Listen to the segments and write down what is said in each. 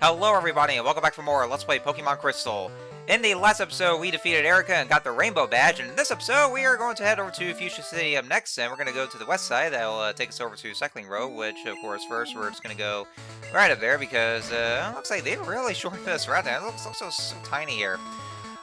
Hello everybody and welcome back for more Let's Play Pokemon Crystal. In the last episode we defeated Erica and got the Rainbow Badge, and in this episode we are going to head over to Fuchsia City up next, and we're going to go to the west side. That'll take us over to Cycling Road, which of course first we're just going to go right up there because it looks like they've really shortened this route there. It looks so tiny here.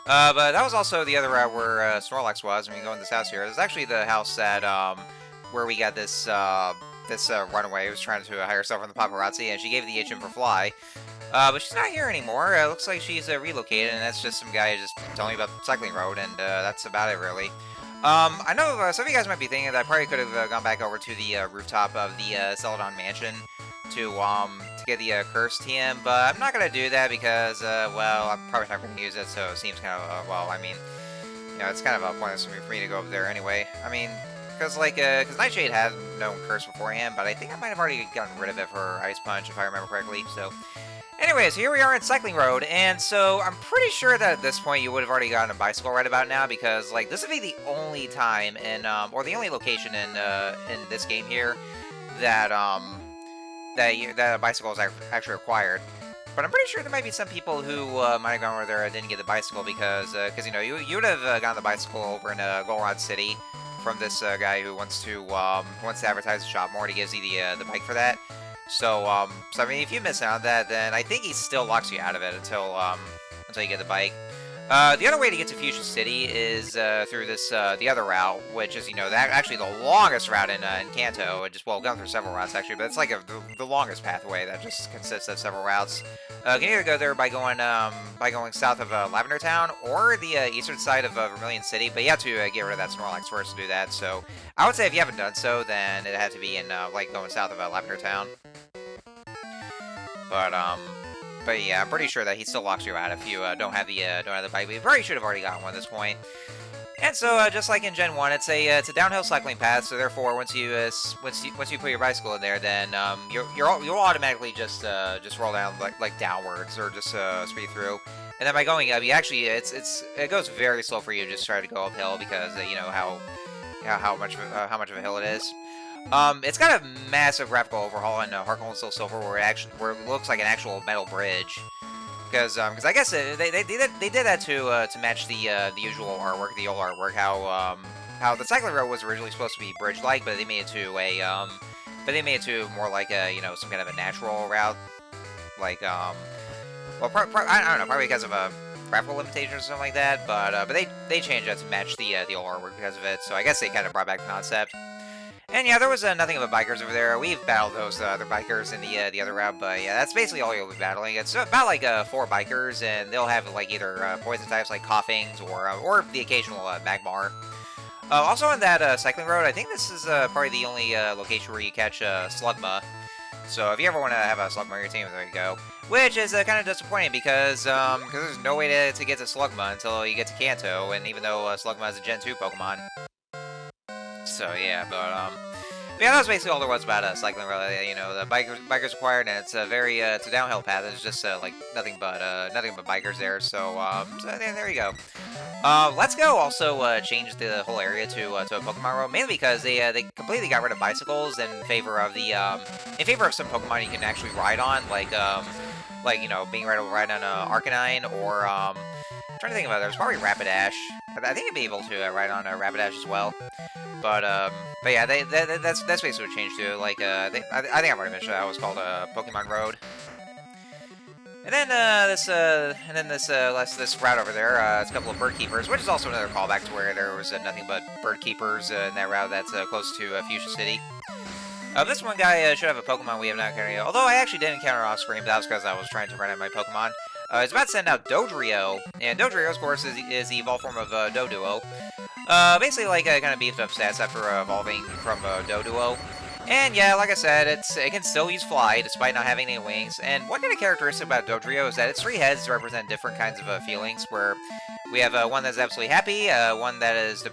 But that was also the other route where Snorlax was, and we go in this house here. It's actually the house that where we got this runaway who was trying to hire herself from the paparazzi, and she gave the HM for Fly. But she's not here anymore. Looks like she's relocated, and that's just some guy just telling me about Cycling Road, and that's about it, really. I know some of you guys might be thinking that I probably could have gone back over to the rooftop of the Celadon Mansion to get the Curse TM, but I'm not going to do that because, well, I'm probably not going to use it, so it seems kind of, well, I mean, you know, it's kind of pointless for me to go up there anyway. I mean, because Nightshade had known Curse beforehand, but I think I might have already gotten rid of it for Ice Punch, if I remember correctly, so... Anyways, here we are in Cycling Road, and so I'm pretty sure that at this point you would have already gotten a bicycle right about now, because like this would be the only time in or the only location in this game here that that a bicycle is actually required. But I'm pretty sure there might be some people who might have gone over there and didn't get the bicycle because you know you would have gotten the bicycle over in Goldenrod City from this guy who wants to advertise the shop more, and he gives you the bike for that. So I mean, if you miss out on that, then I think he still locks you out of it until you get the bike. The other way to get to Fuchsia City is through this the other route, which is actually the longest route in Kanto. It just gone through several routes actually, but it's like the longest pathway that just consists of several routes. You can either go there by going south of Lavender Town or the eastern side of Vermilion City, but you have to get rid of that Snorlax first to do that. So I would say if you haven't done so, then it had to be in like going south of Lavender Town. But yeah, I'm pretty sure that he still locks you out if you don't have the bike. But you probably should have already gotten one at this point. And so, just like in Gen 1, it's a downhill cycling path. So therefore, once you put your bicycle in there, then you'll automatically just roll down like downwards or just speed through. And then by going up, it goes very slow for you to just try to go uphill because you know how much of a hill it is. It's got a massive graphical overhaul in Heart Gold Soul Silver where it looks like an actual metal bridge. Because I guess they did that to match the usual artwork, the old artwork. How the Cycling Road was originally supposed to be bridge-like, but they made it to more like some kind of a natural route, like I don't know, probably because of a graphical limitation or something like that. But they changed that to match the old artwork because of it. So I guess they kind of brought back the concept. And yeah, there was nothing but bikers over there. We've battled those other bikers in the other route, but yeah, that's basically all you'll be battling. It's about like 4 bikers, and they'll have like either poison types like Coughings or the occasional Magmar. Also on that Cycling Road, I think this is probably the only location where you catch Slugma. So if you ever want to have a Slugma on your team, there you go. Which is kind of disappointing because there's no way to get to Slugma until you get to Kanto, and even though Slugma is a Gen 2 Pokemon. So yeah, but yeah, that was basically all there was about Cycling Road. You know, the bikers required, and it's a it's a downhill path. It's just like nothing but bikers there. So there you go. Let's go. Also change the whole area to a Pokemon Road, mainly because they completely got rid of bicycles in favor of some Pokemon you can actually ride on, like being able to ride on Arcanine or I'm trying to think of others. Probably Rapidash. I think you'd be able to ride on Rapidash as well. But yeah, that's basically what changed to. Like, I think I've already mentioned that was called Pokemon Road. And then this route over there, it's a couple of bird keepers, which is also another callback to where there was nothing but bird keepers in that route that's close to Fuchsia City. This one guy should have a Pokemon we have not encountered yet. Although I actually did encounter off screen, but that was because I was trying to run out my Pokemon. It's about to send out Dodrio, and Dodrio, of course, is the evolved form of Doduo. Basically, like, kind of beefed up stats after evolving from Doduo. And yeah, like I said, it can still use Fly, despite not having any wings. And one kind of characteristic about Dodrio is that its 3 heads represent different kinds of feelings, where we have one that's absolutely happy, one that is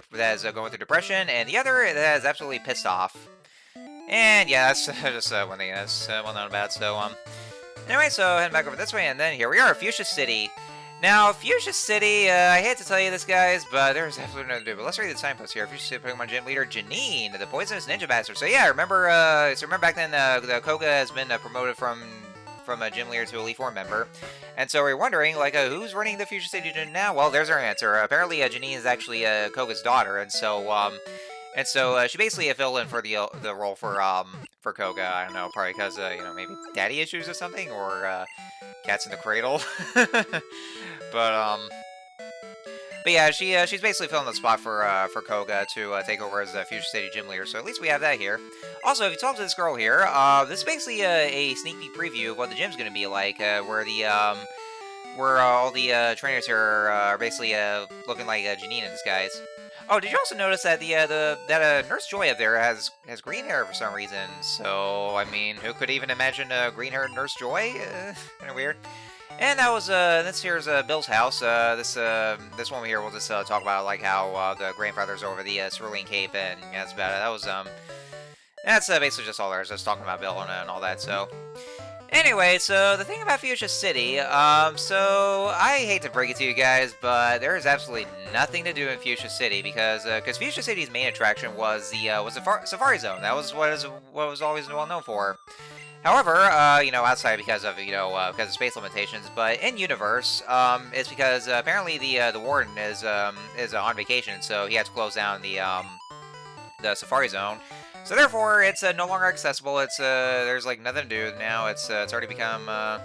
going through depression, and the other that is absolutely pissed off. And yeah, that's just one thing that's well known about, so, anyway, so heading back over this way, and then here we are, Fuchsia City. Now, Fuchsia City, I hate to tell you this, guys, but there's absolutely nothing to do. But let's read the signpost here. Fuchsia City Pokemon Gym Leader Janine, the Poisonous Ninja Master. So yeah, remember back then, the Koga has been promoted from a gym leader to Elite Four member. And so we're wondering, like, who's running the Fuchsia City gym now? Well, there's our answer. Apparently, Janine is actually Koga's daughter, and so she basically filled in for the role for Koga. I don't know, probably because maybe daddy issues or something, or cats in the cradle. but yeah, she's basically filling the spot for Koga to take over as the Fuchsia City gym leader. So at least we have that here. Also, if you talk to this girl here, this is basically a sneak peek preview of what the gym's going to be like, where all the trainers here are basically looking like Janine in disguise. Oh, did you also notice that that Nurse Joy up there has green hair for some reason? So I mean, who could even imagine green-haired Nurse Joy? Kind of weird. And that was this here's Bill's house. This one here we'll just talk about, like, how the grandfather's over the cerulean cape, and yeah, that's about it. That was that's basically just all there is. Just talking about Bill and all that. So anyway, so the thing about Fuchsia City, so I hate to break it to you guys, but there is absolutely nothing to do in Fuchsia City because Fuchsia City's main attraction was the Safari Zone. That was what was always well known for. However, outside because of space limitations, but in universe, it's because apparently the warden is on vacation, so he had to close down the Safari Zone. So therefore, it's no longer accessible. It's there's like nothing to do now. It's already become a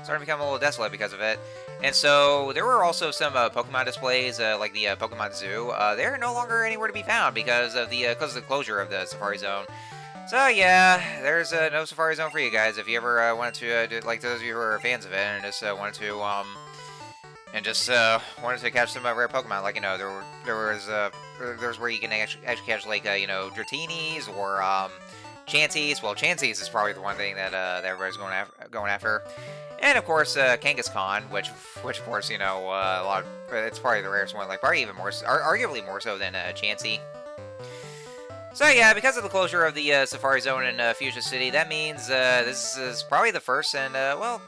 little desolate because of it. And so there were also some Pokemon displays, like the Pokemon Zoo. They're no longer anywhere to be found because of the closure of the Safari Zone. So yeah, there's no Safari Zone for you guys if you ever wanted to like those of you who are fans of it and just wanted to catch some rare Pokemon. Like, there's where you can actually catch, like, Dratini's or Chanseys. Well, Chanseys is probably the one thing that everybody's going after. And of course, Kangaskhan, which of course, it's probably the rarest one. Like, probably even more, arguably more so than Chansey. So yeah, because of the closure of the Safari Zone in Fuchsia City, that means this is probably the first and well,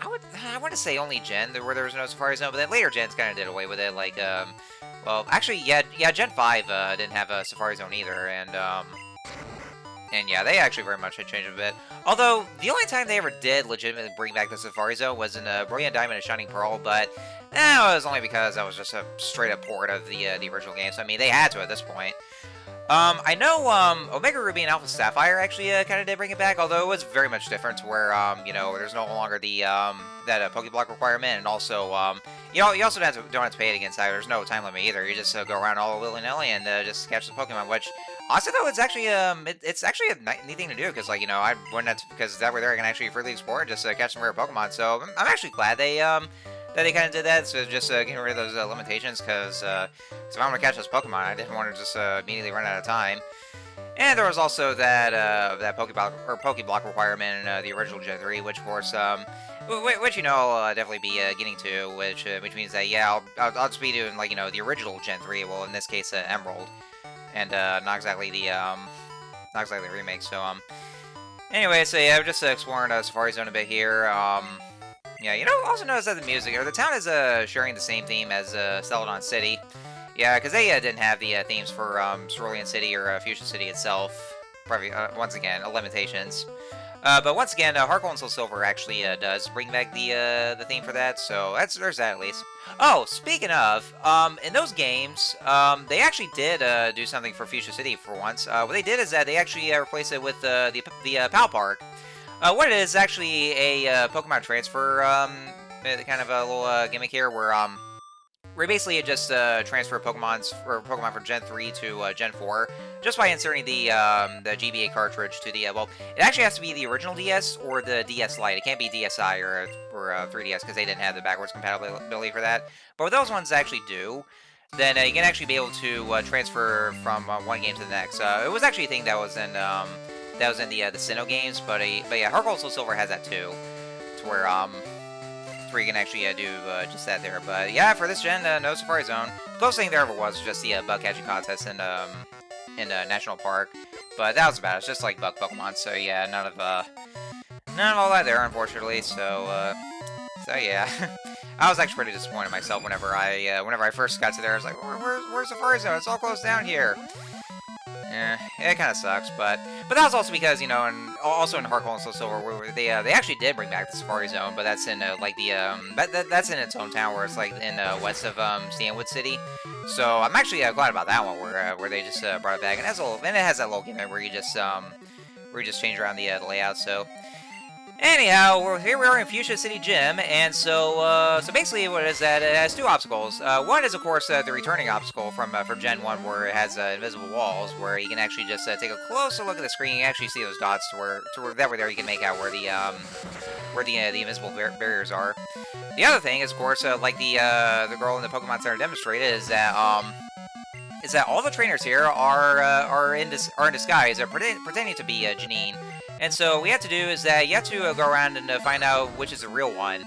I want to say only gen where there was no Safari Zone, but then later gens kind of did away with it. Like, well, actually, yeah, Gen 5 didn't have a Safari Zone either, and yeah, they actually very much had changed a bit. Although the only time they ever did legitimately bring back the Safari Zone was in Brilliant Diamond and Shining Pearl, but it was only because that was just a straight up port of the original game. So I mean, they had to at this point. I know Omega Ruby and Alpha Sapphire actually kind of did bring it back, although it was very much different, where there's no longer the that Pokeblock requirement, and also you also don't have to pay it against that. There's no time limit either. You just go around all willy-nilly and just catch the Pokemon. Which honestly though, it's actually it's actually a neat thing to do because, like, I wouldn't because that way there I can actually freely explore and just catch some rare Pokemon. So I'm actually glad they kind of did that, so just getting rid of those limitations, because if I'm going to catch those Pokemon, I didn't want to just immediately run out of time. And there was also that Pokeblock requirement in the original Gen 3, which of course, which I'll definitely be getting to, which means that, yeah, I'll just be doing, like, the original Gen 3, well, in this case, Emerald, and not exactly the remake. So anyway, so yeah, I'm just exploring Safari Zone a bit here. Yeah, also notice that the music, or the town is sharing the same theme as Celadon City. Yeah, because they didn't have the themes for Cerulean City or Fuchsia City itself. Probably, once again, limitations. But once again, Heart Gold and Soul Silver actually does bring back the theme for that, so there's that at least. Oh, speaking of, in those games, they actually did do something for Fuchsia City for once. What they did is that they actually replaced it with the PAL Park. What it is actually a Pokemon transfer, kind of a little gimmick here, where basically it just transfer Pokemon from Gen 3 to Gen 4 just by inserting the GBA cartridge to the well, it actually has to be the original DS or the DS Lite. It can't be DSi or 3DS because they didn't have the backwards compatibility for that. But what those ones actually do, then you can actually be able to transfer from one game to the next. It was actually a thing that was in the Sinnoh games, but yeah, Heart Gold Soul Silver has that too, to where you can actually do just that there. But yeah, for this gen, no Safari Zone. The closest thing there ever was just the bug catching contest in National Park, but that was about it. It's just like bug Pokemon. So yeah, none of all that there, unfortunately. So yeah, I was actually pretty disappointed myself whenever I first got to there. I was like, where's Safari Zone? It's all closed down here. Yeah, it kind of sucks, but But that was also because, you know, and also in Heart Gold and Soul Silver, where they actually did bring back the Safari Zone, but that's in like the that's in its own town, where it's like in west of Stanwood City. So I'm actually glad about that one, where they just brought it back, and it has that little gimmick where you just change around the layout. So. Anyhow, here we are in Fuchsia City Gym, and so basically what it is that it has two obstacles. One is, of course, the returning obstacle from Gen 1, where it has invisible walls, where you can actually just take a closer look at the screen. You can actually see those dots where that were there. You can make out where the invisible barriers are. The other thing is, of course, like the girl in the Pokemon Center demonstrated, is that all the trainers here are in disguise, pretending to be Janine. And so what we have to do is that you have to go around and find out which is the real one.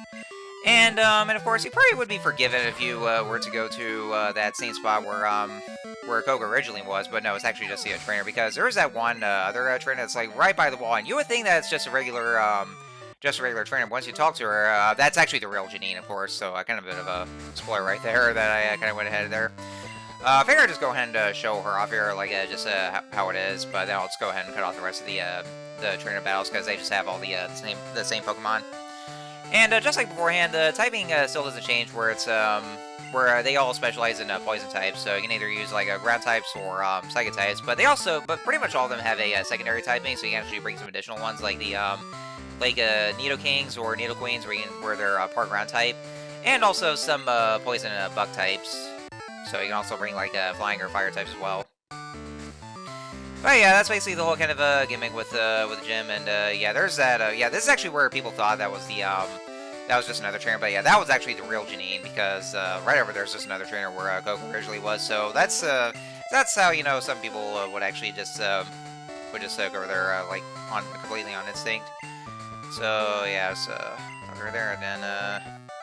And of course, you probably would be forgiven if you were to go to that same spot where Koga originally was, but no, it's actually just the trainer, because there is that one other trainer that's like right by the wall, and you would think that it's just a regular trainer. But once you talk to her, that's actually the real Janine, of course. So kind of a bit of a spoiler right there that I kind of went ahead of there. I figure I'll just go ahead and show her off here, like just how it is, but then I'll just go ahead and cut off the rest of the trainer battles, because they just have all the same Pokemon. And just like beforehand, the typing still doesn't change, where it's where they all specialize in poison types. So you can either use like ground types or psychic types, but pretty much all of them have a secondary typing, so you can actually bring some additional ones like the Nidokings or Nidoqueens, where they're part ground type, and also some poison and bug types. So you can also bring like flying or fire types as well. But yeah, that's basically the whole kind of gimmick with the gym, and yeah, there's that. Yeah, this is actually where people thought that was just another trainer, but yeah, that was actually the real Janine, because right over there's just another trainer where Koga originally was. So that's how, you know, some people would actually just go over there like completely on instinct. So yeah, it's over there, and then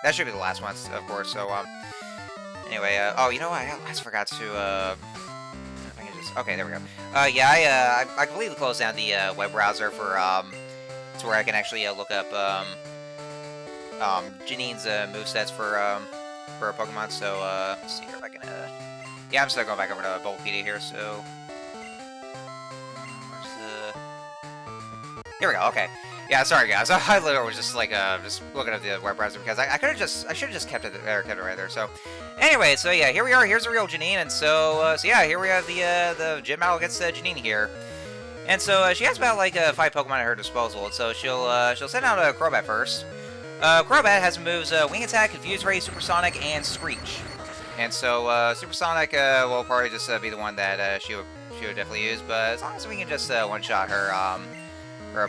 that should be the last one, of course. So anyway, oh, you know what? I just forgot to okay, there we go. Yeah, I completely closed down the web browser for to where I can actually look up Janine's movesets for a Pokemon. So let's see here if I can. Yeah, I'm still going back over to Bulbapedia here. So where's the? Here we go. Okay. Yeah, sorry guys. I literally was just like just looking at the web browser, because I should have just kept it there, right there. So anyway, so yeah, here we are. Here's the real Janine, and so yeah, here we have the gym battle against Janine here. And so she has about like 5 Pokemon at her disposal, and so she'll send out Crobat first. Crobat has moves Wing Attack, Confuse Ray, Supersonic, and Screech. And so Supersonic will probably just be the one that she would definitely use, but as long as we can just one-shot her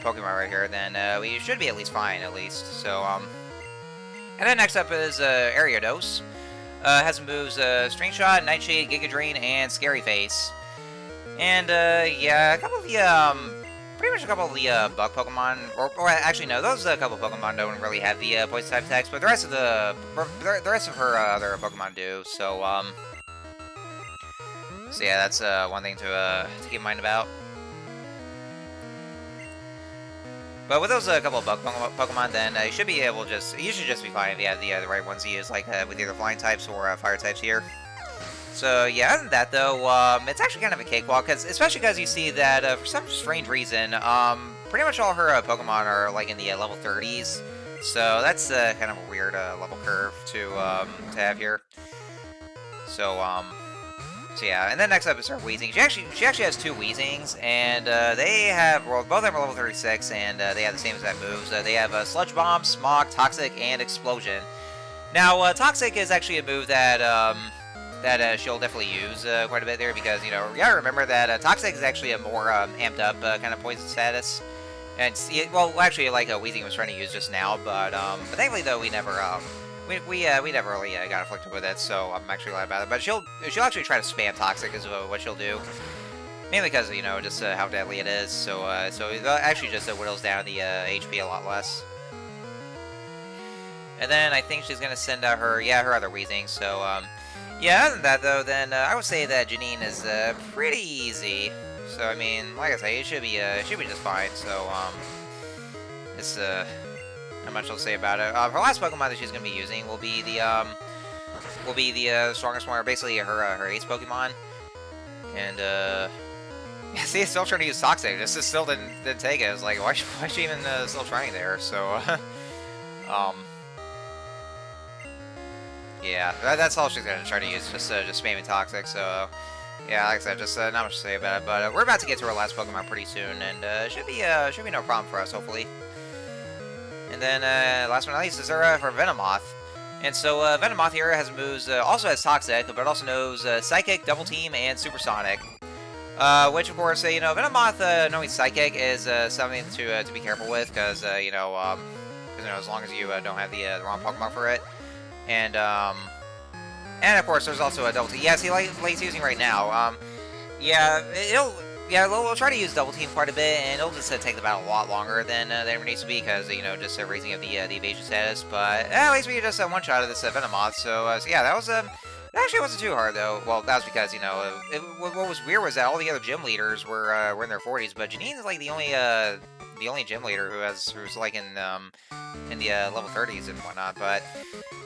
Pokemon right here, then we should be at least fine, at least. So and then next up is Ariados. Has moves String Shot, Nightshade, Giga Drain, and Scary Face. And yeah, a couple of the pretty much a couple of the bug Pokemon, or actually no, those couple of Pokemon don't really have the poison type attacks, but the rest of her other Pokemon do. So so yeah, that's one thing to keep in mind about. But with those couple of bug Pokemon, then you should be able you should just be fine if you have the right ones to use, like with either flying types or fire types here. So yeah, other than that though, it's actually kind of a cakewalk, especially because you see that for some strange reason, pretty much all her Pokemon are like in the level 30s. So that's kind of a weird level curve to have here. So so yeah, and then next up is her Weezing. She actually has 2 Weezings, and they have both of them are level 36, and they have the same exact moves. They have Sludge Bomb, Smog, Toxic, and Explosion. Now, Toxic is actually a move that she'll definitely use quite a bit there, because you gotta remember that Toxic is actually a more amped up kind of poison status. And well, actually, like Weezing was trying to use just now, but thankfully though we never we never really got afflicted with it, so I'm actually glad about it. But she'll actually try to spam Toxic is what she'll do, mainly because just how deadly it is. So so it actually just whittles down the HP a lot less. And then I think she's gonna send out her other Weezing. So yeah, other than that though, then I would say that Janine is pretty easy. So I mean, like I say, it should be just fine. So it's not much I'll say about it. Her last Pokemon that she's gonna be using will be the strongest one, or basically her Ace Pokemon. And Yeah, see, it's still trying to use Toxic. Just still didn't take it. It's like, why is she even still trying there? So, yeah, that's all she's gonna try to use. Just spamming Toxic. So, yeah, like I said, just not much to say about it. But we're about to get to our last Pokemon pretty soon, and should be no problem for us, hopefully. And then last but not least is our for Venomoth. And so Venomoth here has moves, also has Toxic, but also knows Psychic, Double Team, and Supersonic. Which, of course, you know, Venomoth knowing Psychic is something to be careful with, because, you know, as long as you don't have the wrong Pokemon for it. And of course, there's also a Double Team. Yeah, see, like he's using right now. Yeah, we'll try to use Double Team quite a bit, and it'll just take the battle a lot longer than it needs to be, because, you know, just raising up the evasion status. But at least we just one shot of this Venomoth. So yeah, that was It actually wasn't too hard, though. Well, that was because, you know, what was weird was that all the other gym leaders were in their 40s, but Janine's like the only gym leader who's like in the level 30s and whatnot. But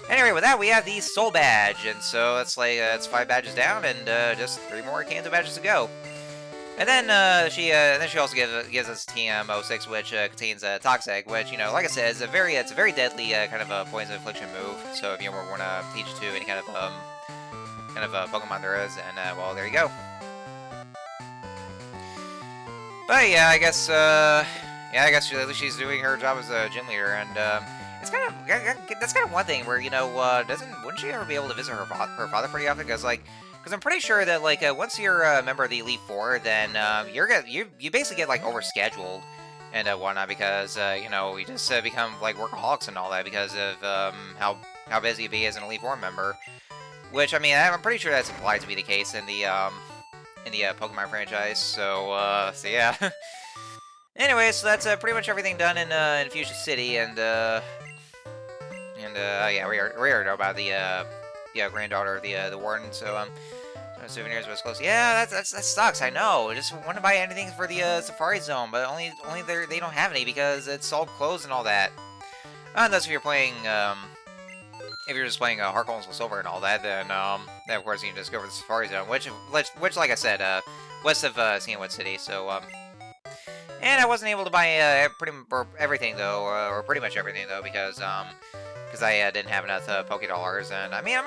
anyway, with that, we have the Soul Badge, and so it's like it's 5 badges down and just 3 more Kanto badges to go. And then she also gives us TM06, which contains Toxic, which, you know, like I said, is a very deadly kind of a poison infliction move. So if you want to teach it to any kind of Pokemon there is, and well, there you go. But yeah, I guess at least she's doing her job as a gym leader, and it's that's kind of one thing where, you know, wouldn't she ever be able to visit her father pretty often? Because I'm pretty sure that, like, once you're a member of the Elite Four, then you basically get like overscheduled and whatnot, because you know, you just become like workaholics and all that because of how busy you be as an Elite Four member. Which, I mean, I'm pretty sure that's implied to be the case in the Pokemon franchise. So yeah. Anyway, so that's pretty much everything done in Fuchsia City, and yeah, we already know about the granddaughter of the warden. So souvenirs was close. Yeah, that sucks. I know. I just want to buy anything for the Safari Zone, but only they don't have any because it's all closed and all that. Unless if you're playing if you're just playing Heart Gold and Silver and all that, then of course you can just go for the Safari Zone, which like I said, west of Cianwood City. So and I wasn't able to buy everything though, or pretty much everything though, because I didn't have enough Poké Dollars, and I mean I'm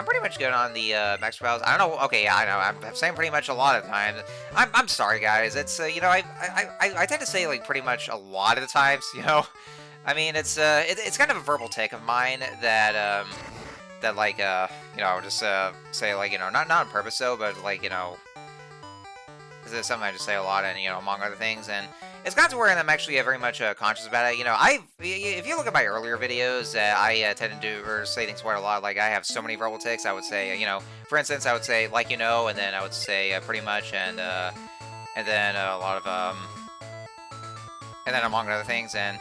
pretty much good on the max trials. I don't know. Okay, yeah, I know. I'm saying pretty much a lot of the time. I'm sorry, guys. It's you know, I tend to say like pretty much a lot of the times. You know, I mean it's kind of a verbal tick of mine that like you know, just say like, you know, not on purpose though, but like, you know, this is something I just say a lot, and, you know, among other things, and it's gotten to where I'm actually very much conscious about it. You know, if you look at my earlier videos, I tend to do or say things quite a lot. Like, I have so many verbal tics. I would say, you know, for instance, I would say like, you know, and then I would say pretty much, and then a lot of and then among other things, and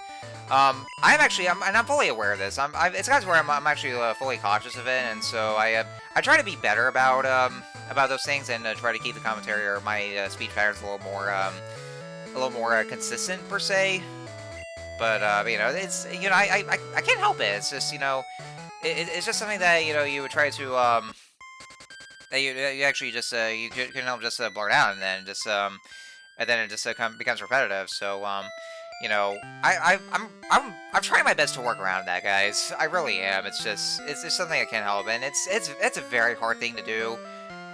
I'm fully aware of this. It's gotten to where I'm actually fully conscious of it, and so I try to be better about those things, and try to keep the commentary or my speech patterns a little more consistent per se. But you know, it's, you know, I can't help it. It's just, you know, it's just something that, you know, you would try to that you actually just you can help just blurt out, and then it just becomes repetitive. So you know, I'm trying my best to work around that, guys. I really am. It's just something I can't help, and it's a very hard thing to do,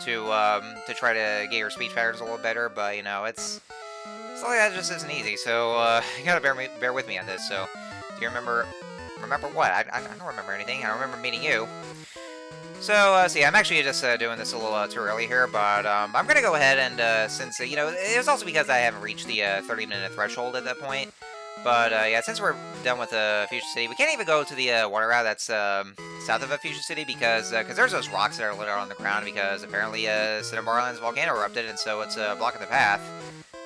to try to get your speech patterns a little better. But, you know, it's something that just isn't easy. So you gotta bear with me on this. So do you remember what? I don't remember anything. I don't remember meeting you. So, yeah, I'm actually just doing this a little too early here, but I'm going to go ahead and, since, you know, it was also because I haven't reached the 30-minute threshold at that point. But, yeah, since we're done with Fuchsia City, we can't even go to the water route that's south of Fuchsia City, because there's those rocks that are lit out on the ground, because apparently Cinnabar Island's volcano erupted, and so it's blocking the path.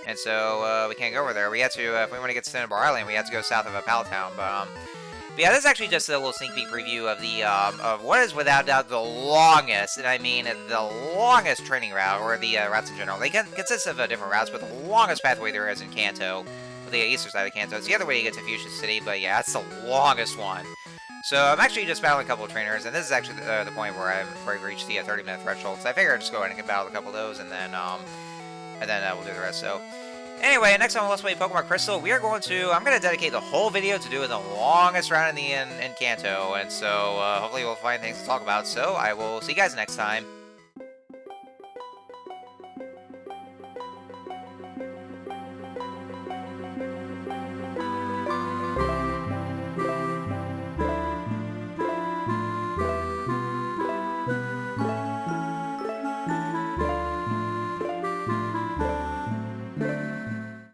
And so we can't go over there. We have to, if we want to get to Cinnabar Island, we have to go south of Pallet Town, but yeah, this is actually just a little sneak peek preview of the of what is without doubt the longest, and I mean the longest training route, or the routes in general. They consist of different routes, but the longest pathway there is in Kanto, the eastern side of Kanto. It's the other way to get to Fuchsia City, but yeah, that's the longest one. So I'm actually just battling a couple of trainers, and this is actually the point where I've reached the 30-minute threshold. So I figured I'd just go ahead and battle a couple of those, and then and then we'll do the rest. So, anyway, next time on Let's Play Pokemon Crystal, I'm going to dedicate the whole video to doing the longest round in Kanto, and so hopefully we'll find things to talk about. So, I will see you guys next time.